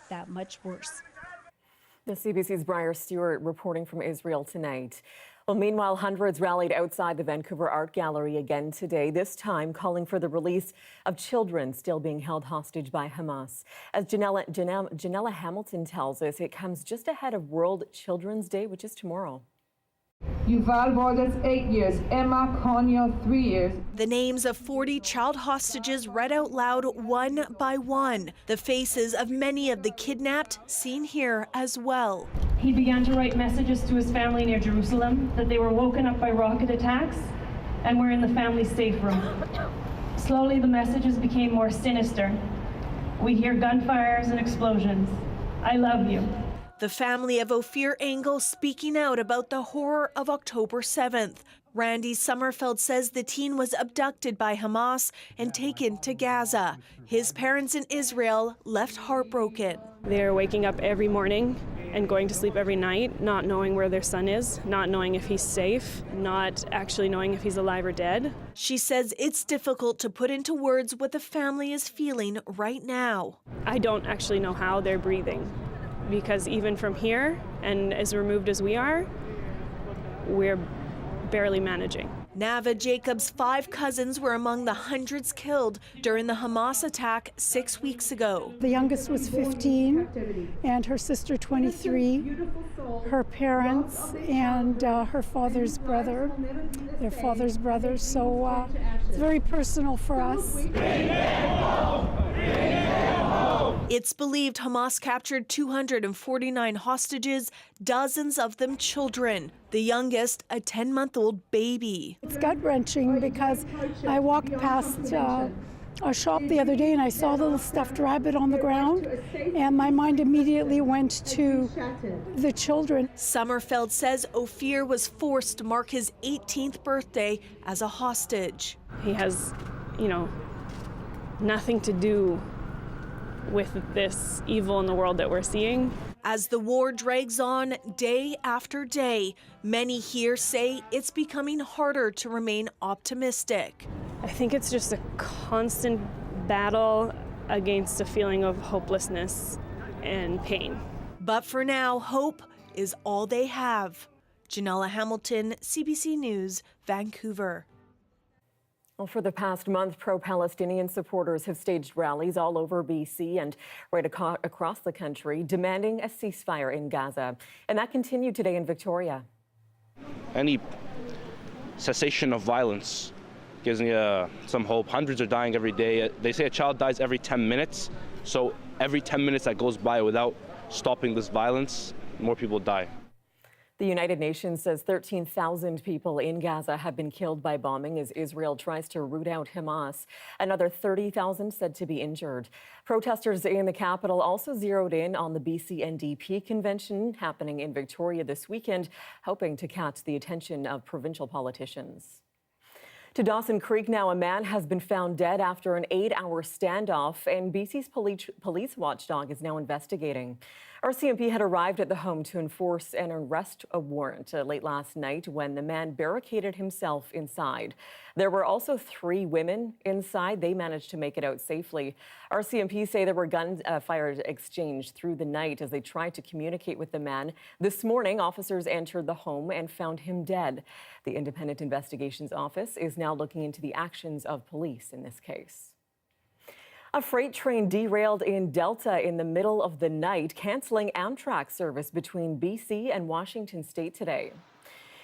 that much worse. The CBC's Briar Stewart reporting from Israel tonight. Well, meanwhile, hundreds rallied outside the Vancouver Art Gallery again today, this time calling for the release of children still being held hostage by Hamas. As Janella Hamilton tells us, it comes just ahead of World Children's Day, which is tomorrow. Yuval Borges, 8 years. Emma Conyo, 3 years. The names of 40 child hostages read out loud one by one. The faces of many of the kidnapped seen here as well. He began to write messages to his family near Jerusalem that they were woken up by rocket attacks and were in the family's safe room. Slowly the messages became more sinister. We hear gunfires and explosions. I love you. The family of Ophir Engel speaking out about the horror of October 7th. Randy Sommerfeld says the teen was abducted by Hamas and taken to Gaza. His parents in Israel left heartbroken. They're waking up every morning and going to sleep every night, not knowing where their son is, not knowing if he's safe, not actually knowing if he's alive or dead. She says it's difficult to put into words what the family is feeling right now. I don't actually know how they're breathing, because even from here, and as removed as we are, we're barely managing. Nava Jacobs' 5 cousins were among the hundreds killed during the Hamas attack 6 weeks ago. The youngest was 15 and her sister 23, her parents and her father's brother, their father's brother. So it's very personal for us. It's believed Hamas captured 249 hostages, dozens of them children. The youngest, a 10-month-old baby. It's gut-wrenching because I walked past a shop the other day and I saw the little stuffed rabbit on the ground, and my mind immediately went to the children. Sommerfeld says Ophir was forced to mark his 18th birthday as a hostage. He has, nothing to do with this evil in the world that we're seeing. As the war drags on day after day, many here say it's becoming harder to remain optimistic. I think it's just a constant battle against a feeling of hopelessness and pain. But for now, hope is all they have. Janella Hamilton, CBC News, Vancouver. Well, for the past month, pro-Palestinian supporters have staged rallies all over BC and right across the country, demanding a ceasefire in Gaza. And that continued today in Victoria. Any cessation of violence gives me some hope. Hundreds are dying every day. They say a child dies every 10 minutes. So every 10 minutes that goes by without stopping this violence, more people die. The United Nations says 13,000 people in Gaza have been killed by bombing as Israel tries to root out Hamas. Another 30,000 said to be injured. Protesters in the capital also zeroed in on the BC NDP convention happening in Victoria this weekend, hoping to catch the attention of provincial politicians. To Dawson Creek now, a man has been found dead after an 8-hour standoff, and BC's police watchdog is now investigating. RCMP had arrived at the home to enforce an arrest warrant late last night when the man barricaded himself inside. There were also 3 women inside. They managed to make it out safely. RCMP say there were gunfire exchanged through the night as they tried to communicate with the man. This morning, officers entered the home and found him dead. The Independent Investigations Office is now looking into the actions of police in this case. A freight train derailed in Delta in the middle of the night, canceling Amtrak service between BC and Washington State today.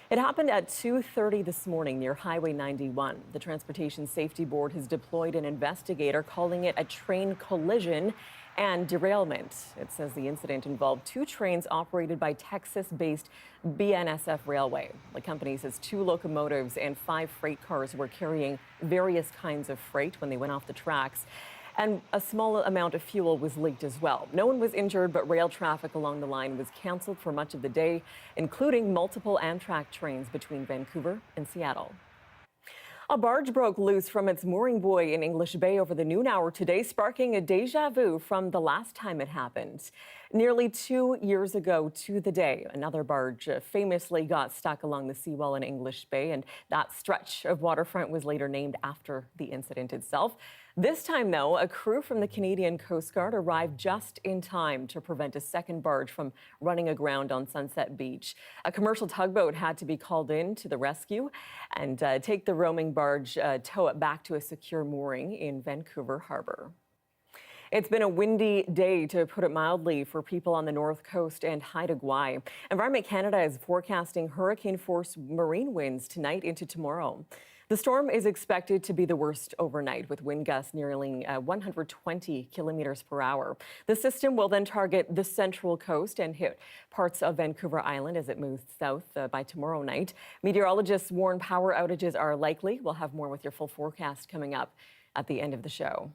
It happened at 2:30 this morning near Highway 91. The Transportation Safety Board has deployed an investigator, calling it a train collision and derailment. It says the incident involved 2 trains operated by Texas-based BNSF Railway. The company says 2 locomotives and 5 freight cars were carrying various kinds of freight when they went off the tracks. And a small amount of fuel was leaked as well. No one was injured, but rail traffic along the line was canceled for much of the day, including multiple Amtrak trains between Vancouver and Seattle. A barge broke loose from its mooring buoy in English Bay over the noon hour today, sparking a deja vu from the last time it happened. Nearly 2 years ago to the day, another barge famously got stuck along the seawall in English Bay, and that stretch of waterfront was later named after the incident itself. This time, though, a crew from the Canadian Coast Guard arrived just in time to prevent a second barge from running aground on Sunset Beach. A commercial tugboat had to be called in to the rescue and take the roaming barge, tow it back to a secure mooring in Vancouver Harbour. It's been a windy day, to put it mildly, for people on the North Coast and Haida Gwaii. Environment Canada is forecasting hurricane-force marine winds tonight into tomorrow. The storm is expected to be the worst overnight, with wind gusts nearing 120 kilometers per hour. The system will then target the central coast and hit parts of Vancouver Island as it moves south by tomorrow night. Meteorologists warn power outages are likely. We'll have more with your full forecast coming up at the end of the show.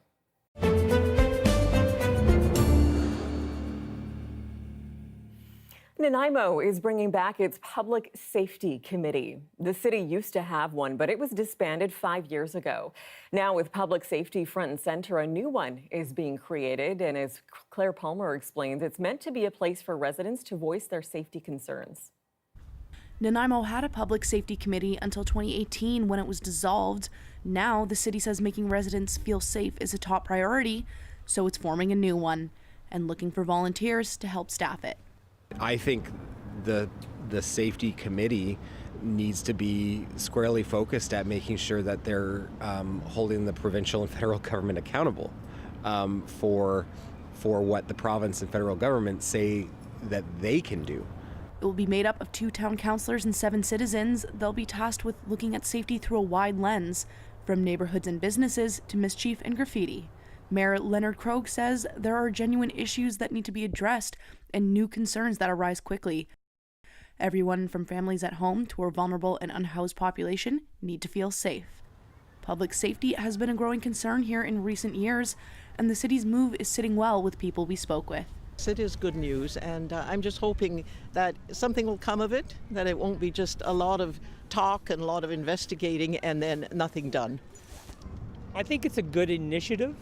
Nanaimo is bringing back its Public Safety Committee. The city used to have one, but it was disbanded 5 years ago. Now, with public safety front and center, a new one is being created. And as Claire Palmer explains, it's meant to be a place for residents to voice their safety concerns. Nanaimo had a public safety committee until 2018 when it was dissolved. Now, the city says making residents feel safe is a top priority, so it's forming a new one and looking for volunteers to help staff it. I think the safety committee needs to be squarely focused at making sure that they're holding the provincial and federal government accountable for what the province and federal government say that they can do. It will be made up of 2 town councillors and 7 citizens. They'll be tasked with looking at safety through a wide lens, from neighborhoods and businesses to mischief and graffiti. Mayor Leonard Krogh says there are genuine issues that need to be addressed and new concerns that arise quickly. Everyone from families at home to our vulnerable and unhoused population need to feel safe. Public safety has been a growing concern here in recent years, and the city's move is sitting well with people we spoke with. It is good news, and I'm just hoping that something will come of it, that it won't be just a lot of talk and a lot of investigating and then nothing done. I think it's a good initiative.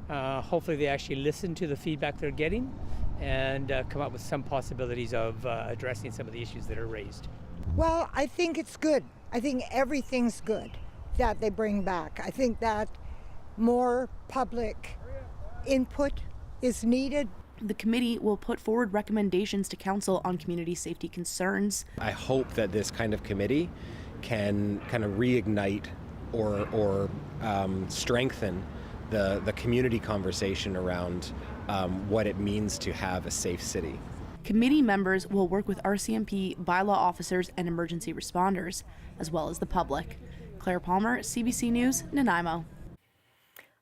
Hopefully they actually listen to the feedback they're getting and come up with some possibilities of addressing some of the issues that are raised. Well, I think it's good. I think everything's good that they bring back. I think that more public input is needed. The committee will put forward recommendations to council on community safety concerns. I hope that this kind of committee can kind of reignite or strengthen the community conversation around what it means to have a safe city. Committee members will work with RCMP, bylaw officers, and emergency responders, as well as the public. Claire Palmer, CBC News, Nanaimo.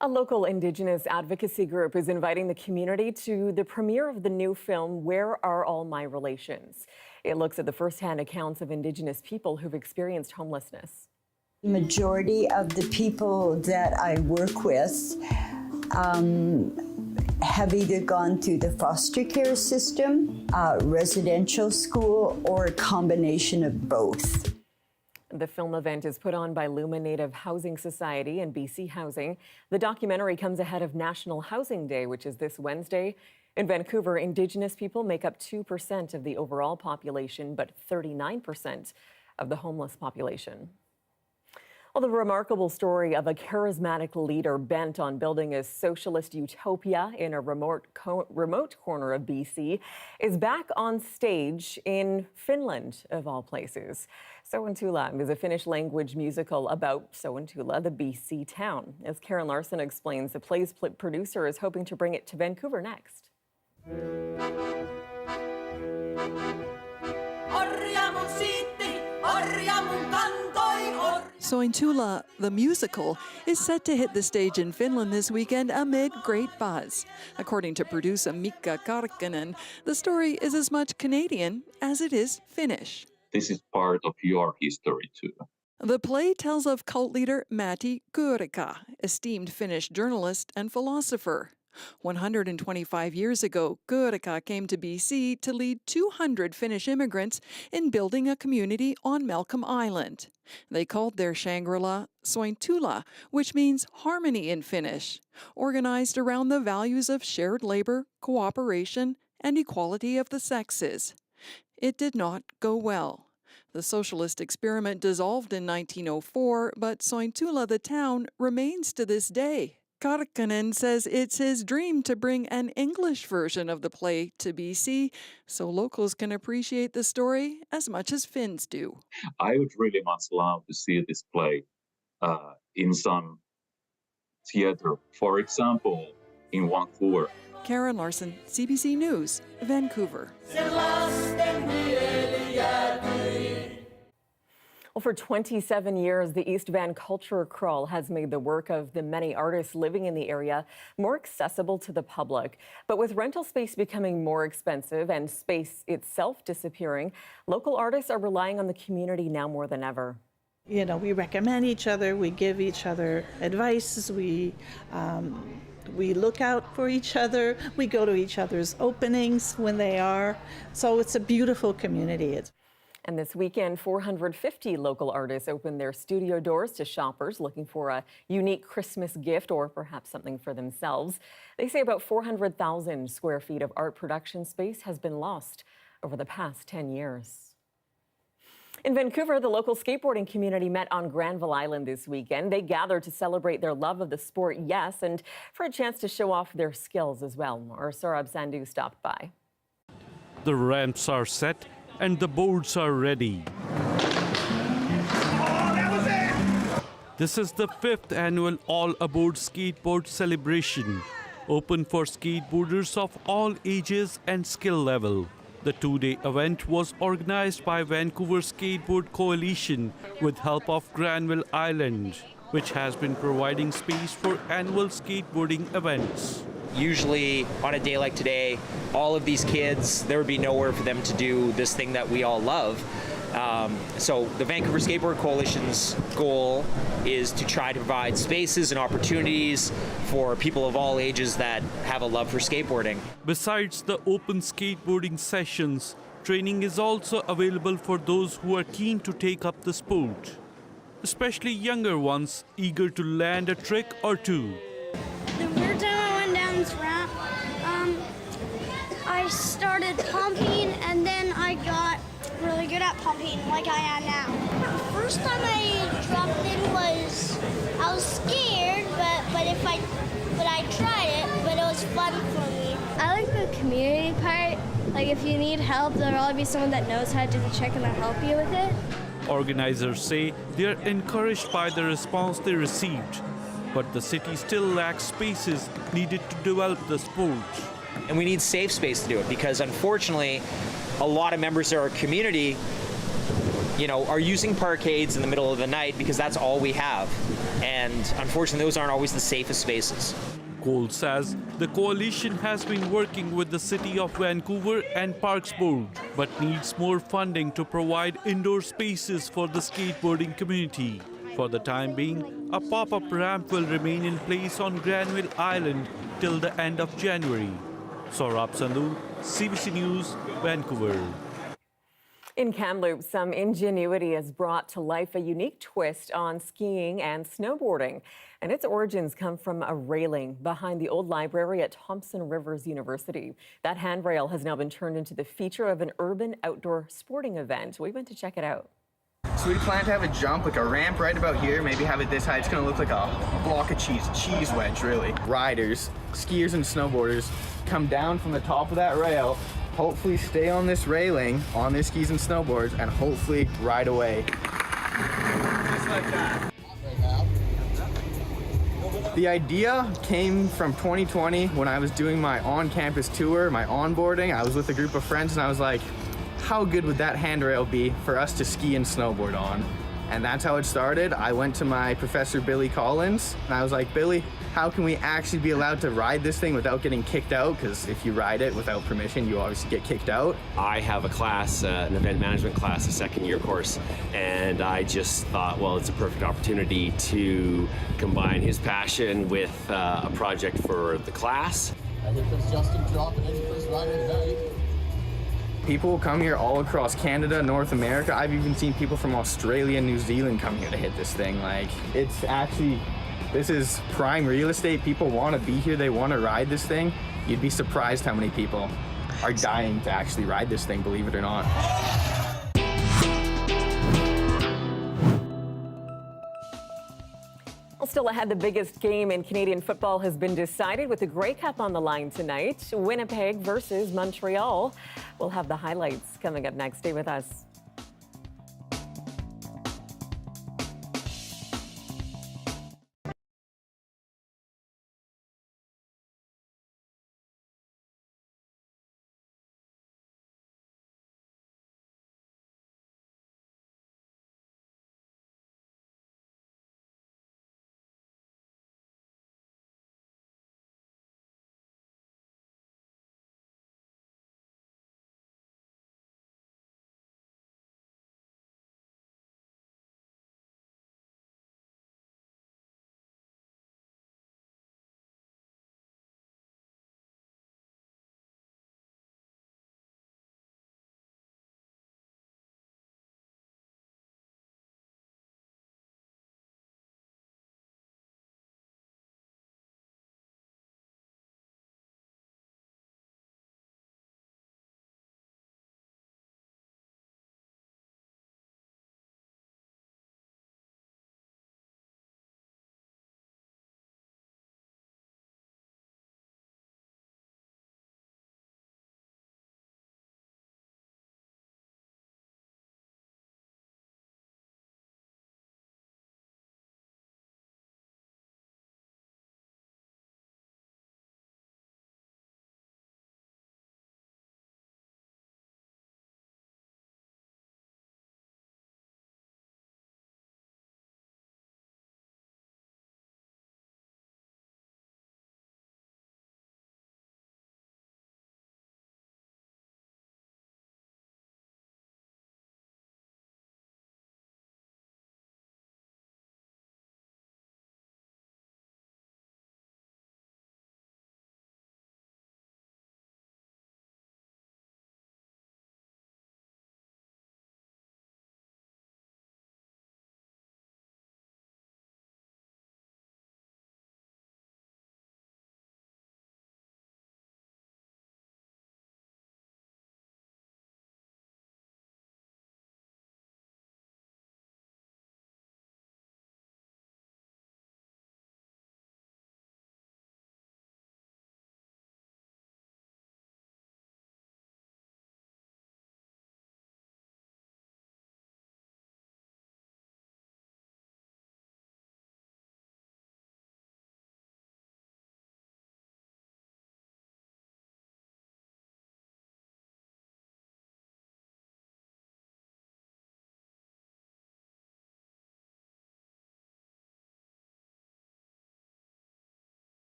A local Indigenous advocacy group is inviting the community to the premiere of the new film, Where Are All My Relations? It looks at the firsthand accounts of Indigenous people who've experienced homelessness. The majority of the people that I work with have either gone through the foster care system, residential school, or a combination of both. The film event is put on by Luma Native Housing Society and BC Housing. The documentary comes ahead of National Housing Day, which is this Wednesday. In Vancouver, Indigenous people make up 2% of the overall population, but 39% of the homeless population. Well, the remarkable story of a charismatic leader bent on building a socialist utopia in a remote corner of BC is back on stage in Finland, of all places. Sointula is a Finnish language musical about Sointula, the BC town. As Karen Larson explains, the play's producer is hoping to bring it to Vancouver next. Sointula The Musical is set to hit the stage in Finland this weekend amid great buzz. According to producer Mikka Karkkinen, the story is as much Canadian as it is Finnish. This is part of your history too. The play tells of cult leader Matti Kyrika, esteemed Finnish journalist and philosopher. 125 years ago, Kyrika came to BC to lead 200 Finnish immigrants in building a community on Malcolm Island. They called their Shangri-La Sointula, which means harmony in Finnish, organized around the values of shared labor, cooperation, and equality of the sexes. It did not go well. The socialist experiment dissolved in 1904, but Sointula the town remains to this day Karkkanen says it's his dream to bring an English version of the play to BC so locals can appreciate the story as much as Finns do. I would really much love to see this play in some theater, for example, in Vancouver. Karen Larson, CBC News, Vancouver. Well, for 27 years, the East Van Culture Crawl has made the work of the many artists living in the area more accessible to the public. But with rental space becoming more expensive and space itself disappearing, local artists are relying on the community now more than ever. You know, we recommend each other, we give each other advice, we look out for each other, we go to each other's openings when they are. So it's a beautiful community. And this weekend, 450 local artists opened their studio doors to shoppers looking for a unique Christmas gift or perhaps something for themselves. They say about 400,000 square feet of art production space has been lost over the past 10 years. In Vancouver, the local skateboarding community met on Granville Island this weekend. They gathered to celebrate their love of the sport, yes, and for a chance to show off their skills as well. Our Saurabh Sandhu stopped by. The ramps are set and the boards are ready. This is the 5th annual All Aboard Skateboard celebration, open for skateboarders of all ages and skill level. The two-day event was organized by Vancouver Skateboard Coalition with help of Granville Island, which has been providing space for annual skateboarding events. Usually on a day like today, all of these kids, there would be nowhere for them to do this thing that we all love. So the Vancouver Skateboard Coalition's goal is to try to provide spaces and opportunities for people of all ages that have a love for skateboarding. Besides the open skateboarding sessions, training is also available for those who are keen to take up the sport, especially younger ones eager to land a trick or two. The first time I went down this ramp, I started pumping and then I got really good at pumping like I am now. The first time I dropped in I was scared, but I tried it, but it was fun for me. I like the community part. Like if you need help, there'll probably be someone that knows how to do the trick and they'll help you with it. Organizers say they are encouraged by the response they received, but the city still lacks spaces needed to develop the sport. And we need safe space to do it because unfortunately, a lot of members of our community, are using parkades in the middle of the night because that's all we have. And unfortunately, those aren't always the safest spaces. Cole says the coalition has been working with the City of Vancouver and Parks Board, but needs more funding to provide indoor spaces for the skateboarding community. For the time being, a pop-up ramp will remain in place on Granville Island till the end of January. Saurabh Sandhu, CBC News, Vancouver. In Kamloops, some ingenuity has brought to life a unique twist on skiing and snowboarding. And its origins come from a railing behind the old library at Thompson Rivers University. That handrail has now been turned into the feature of an urban outdoor sporting event. We went to check it out. So we plan to have a jump, like a ramp right about here, maybe have it this high. It's gonna look like a block of cheese wedge, really. Riders, skiers and snowboarders come down from the top of that rail, hopefully stay on this railing, on their skis and snowboards, and hopefully ride away. Just like that. The idea came from 2020 when I was doing my on-campus tour, my onboarding. I was with a group of friends and I was like, how good would that handrail be for us to ski and snowboard on? And that's how it started. I went to my professor, Billy Collins, and I was like, Billy, how can we actually be allowed to ride this thing without getting kicked out? Because if you ride it without permission, you obviously get kicked out. I have a class, an event management class, a second-year course, and I just thought, well, it's a perfect opportunity to combine his passion with a project for the class. And here comes Justin dropping in first rider of the day. People come here all across Canada, North America. I've even seen people from Australia and New Zealand come here to hit this thing. Like, it's actually, this is prime real estate. People want to be here. They want to ride this thing. You'd be surprised how many people are dying to actually ride this thing, believe it or not. Well, still ahead, the biggest game in Canadian football has been decided with the Grey Cup on the line tonight. Winnipeg versus Montreal. We'll have the highlights coming up next. Stay with us.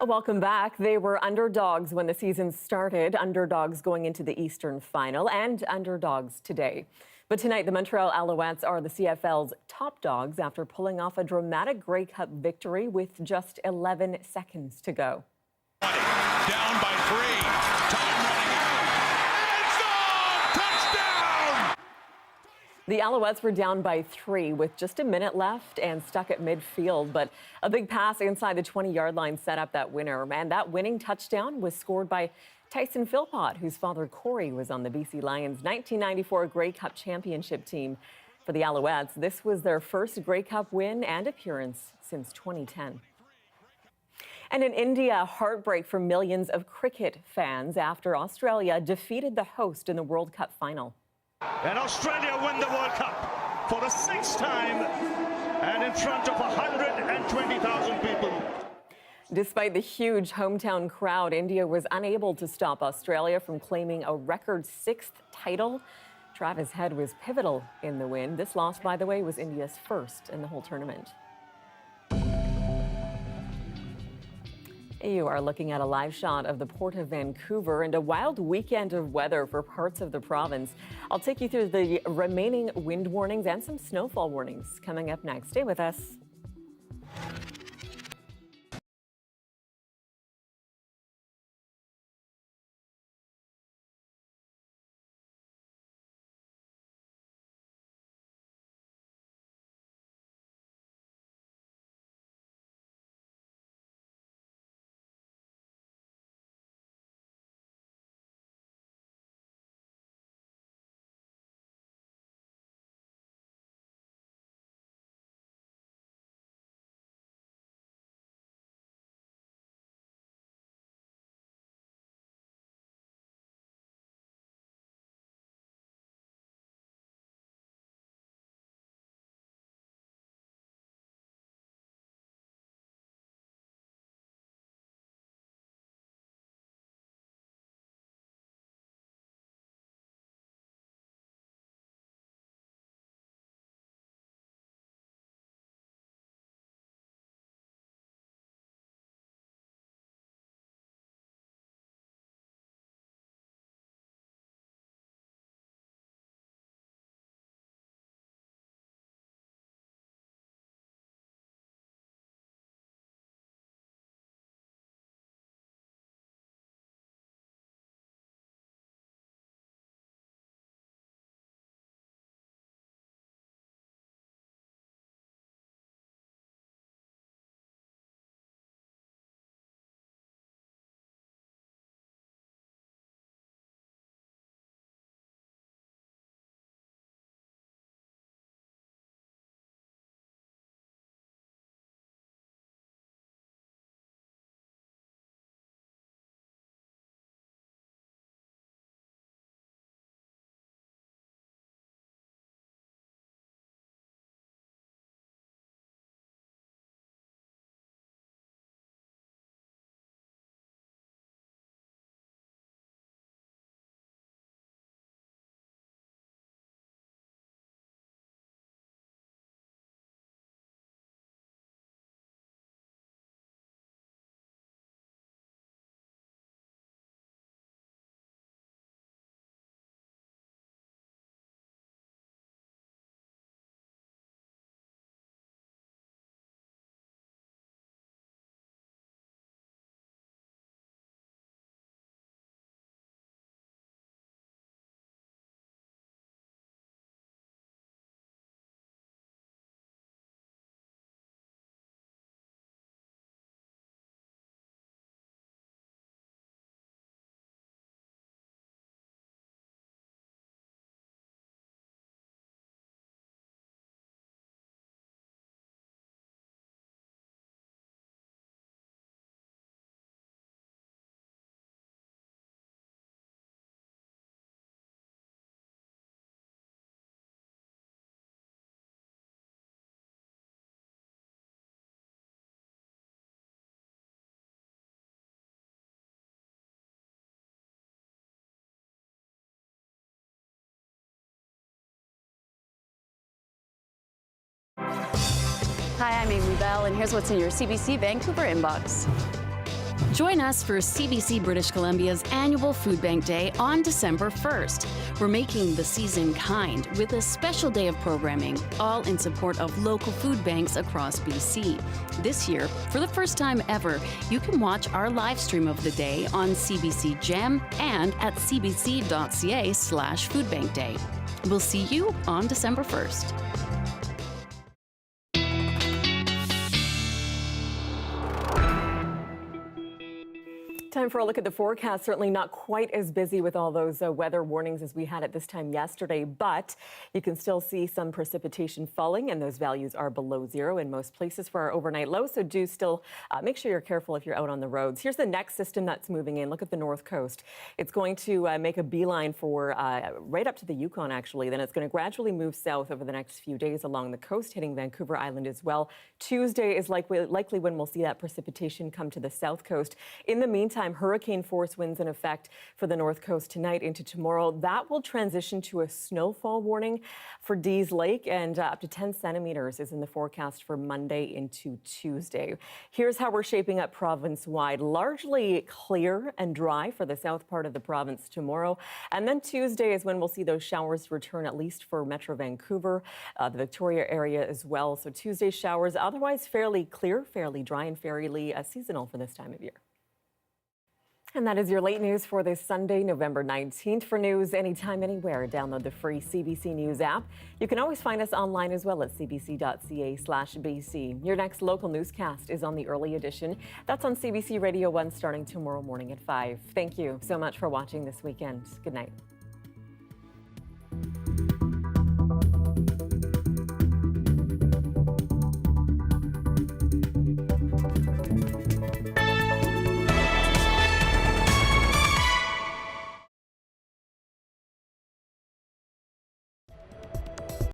Welcome back. They were underdogs when the season started, underdogs going into the Eastern Final, and underdogs today. But tonight, the Montreal Alouettes are the CFL's top dogs after pulling off a dramatic Grey Cup victory with just 11 seconds to go. Down by 3. Time running out. End zone! Touchdown! The Alouettes were down by 3 with just a minute left and stuck at midfield, but a big pass inside the 20-yard line set up that winner. And that winning touchdown was scored by Tyson Philpott, whose father Corey was on the BC Lions' 1994 Grey Cup championship team. For the Alouettes, this was their first Grey Cup win and appearance since 2010. And in India, heartbreak for millions of cricket fans after Australia defeated the host in the World Cup final. And Australia win the World Cup for the 6th time and in front of 120,000 people. Despite the huge hometown crowd, India was unable to stop Australia from claiming a record 6th title. Travis Head was pivotal in the win. This loss, by the way, was India's first in the whole tournament. You are looking at a live shot of the Port of Vancouver and a wild weekend of weather for parts of the province. I'll take you through the remaining wind warnings and some snowfall warnings coming up next. Stay with us. Hi, I'm Amy Bell, and here's what's in your CBC Vancouver inbox. Join us for CBC British Columbia's annual Food Bank Day on December 1st. We're making the season kind with a special day of programming, all in support of local food banks across BC. This year, for the first time ever, you can watch our live stream of the day on CBC Gem and at cbc.ca/foodbankday. We'll see you on December 1st. Time for a look at the forecast. Certainly not quite as busy with all those weather warnings as we had at this time yesterday, but you can still see some precipitation falling, and those values are below zero in most places for our overnight low. So do still make sure you're careful if you're out on the roads. Here's the next system that's moving in. Look at the north coast. It's going to make a beeline for right up to the Yukon, actually. Then it's going to gradually move south over the next few days along the coast, hitting Vancouver Island as well. Tuesday is likely when we'll see that precipitation come to the south coast. In the meantime, meantime, hurricane force winds in effect for the North Coast tonight into tomorrow. That will transition to a snowfall warning for Dease Lake, and up to 10 centimeters is in the forecast for Monday into Tuesday. Here's how we're shaping up province-wide. Largely clear and dry for the south part of the province tomorrow. And then Tuesday is when we'll see those showers return, at least for Metro Vancouver, the Victoria area as well. So Tuesday showers, otherwise fairly clear, fairly dry, and fairly seasonal for this time of year. And that is your late news for this Sunday, November 19th. For news anytime, anywhere, download the free CBC News app. You can always find us online as well at cbc.ca/BC. Your next local newscast is on the early edition. That's on CBC Radio 1 starting tomorrow morning at 5. Thank you so much for watching this weekend. Good night.